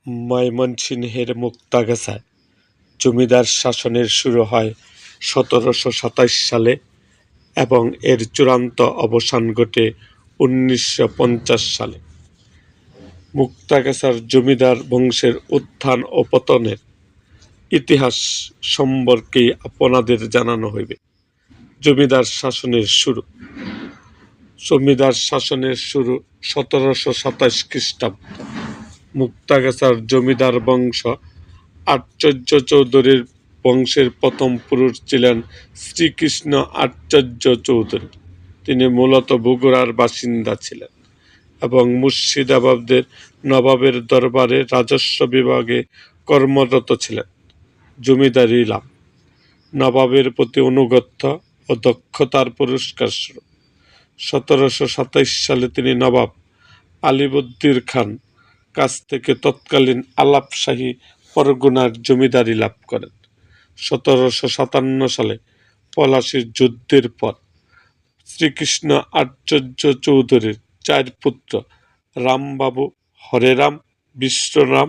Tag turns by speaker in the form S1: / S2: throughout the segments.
S1: ময়মনসিংহের মুক্তাগাছায় জমিদার শাসনের শুরু হয় ১৭২৭ সালে এবং এর চূড়ান্ত অবসান ঘটে ১৯৫০ সালে। মুক্তাগাছার জমিদার বংশের উত্থান ও পতনের ইতিহাস সম্পর্কে আপনাদের জানানো হইবে। জমিদার শাসনের শুরু। জমিদার শাসনের শুরু ১৭২৭ খ্রিস্টাব্দ। মুক্তাগাছার জমিদার বংশ আচার্য চৌধুরীর বংশের প্রথম পুরুষ ছিলেন শ্রীকৃষ্ণ আচার্য চৌধুরী। তিনি মূলত বগুড়ার বাসিন্দা ছিলেন এবং মুর্শিদাবাদের নবাবের দরবারে রাজস্ব বিভাগে কর্মরত ছিলেন। জমিদারি লাভ। নবাবের প্রতি আনুগত্য ও দক্ষতার পুরস্কার স্বরূপ ১৭২৭ সালে তিনি নবাব আলিবর্দীর খান কাছ থেকে তৎকালীন আলাপশাহী পরগনার জমিদারি লাভ করেন। ১৭৫৭ সালে পলাশীর যুদ্ধের পর শ্রীকৃষ্ণ আচার্য চৌধুরীর ৪ পুত্র রামবাবু, হরেরাম, বিশ্বরাম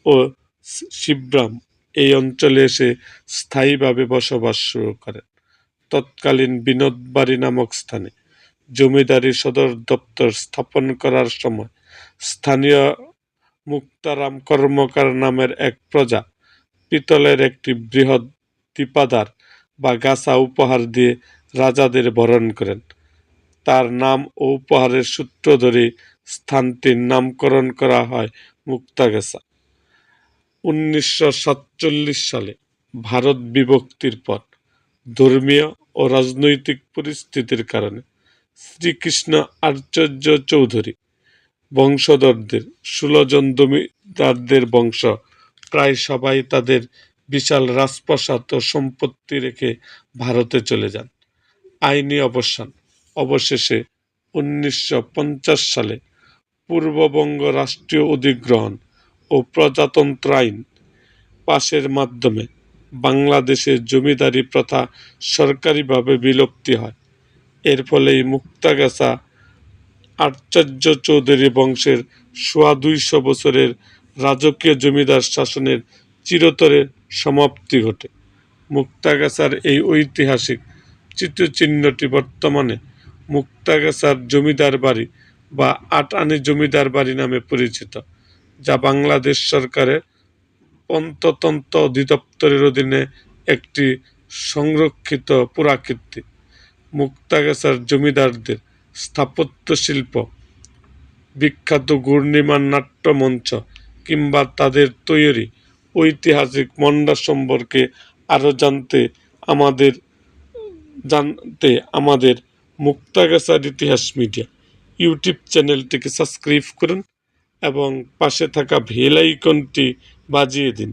S1: ও শিবরাম এই অঞ্চলে এসে স্থায়ীভাবে বসবাস শুরু করেন। তৎকালীন বিনোদবাড়ি নামক স্থানে জমিদারি সদর দপ্তর স্থাপন করার সময় স্থানীয় মুক্তারাম কর্মকার নামের এক প্রজা পিতলের একটি বৃহৎ দীপাধার বা গাছা উপহার দিয়ে রাজাদের বরণ করেন। তার নাম ও উপহারের সূত্র ধরে স্থানটির নামকরণ করা হয় মুক্তাগাছা। ১৯৪৭ সালে ভারত বিভক্তির পর ধর্মীয় ও রাজনৈতিক পরিস্থিতির কারণে শ্রীকৃষ্ণ আচার্য চৌধুরী বংশধরদের ১৬ জন জমিদারদের বংশ প্রায় সবাই তাদের বিশাল রাজপ্রাসাদ ও সম্পত্তি রেখে ভারতে চলে যান। আইনি অবসান। অবশেষে ১৯৫০ সালে পূর্ববঙ্গ রাষ্ট্রীয় অধিগ্রহণ ও প্রজাতন্ত্র আইন পাশের মাধ্যমে বাংলাদেশে জমিদারি প্রথা সরকারিভাবে বিলুপ্তি হয়। এর ফলেই মুক্তাগাছা আচার্য চৌধুরী বংশের ২৫০ বছরের রাজকীয় জমিদার শাসনের চিরতরে সমাপ্তি ঘটে। মুক্তাগাছার এই ঐতিহাসিক স্মৃতিচিহ্নটি বর্তমানে মুক্তাগাছার জমিদার বাড়ি বা আট-আনি জমিদার বাড়ি নামে পরিচিত, যা বাংলাদেশ সরকারের প্রত্নতত্ত্ব অধিদপ্তরের অধীনে একটি সংরক্ষিত পুরাকীর্তি। মুক্তাগাছার জমিদারদের স্থাপত্যশিল্প, বিখ্যাত ঘূর্ণিমান নাট্য মঞ্চ কিংবা তাদের তৈরি ঐতিহাসিক মন্ডা সম্পর্কে আরও জানতে আমাদের মুক্তাগাছার ইতিহাস মিডিয়া ইউটিউব চ্যানেলটিকে সাবস্ক্রাইব করুন এবং পাশে থাকা বেল আইকনটি বাজিয়ে দিন।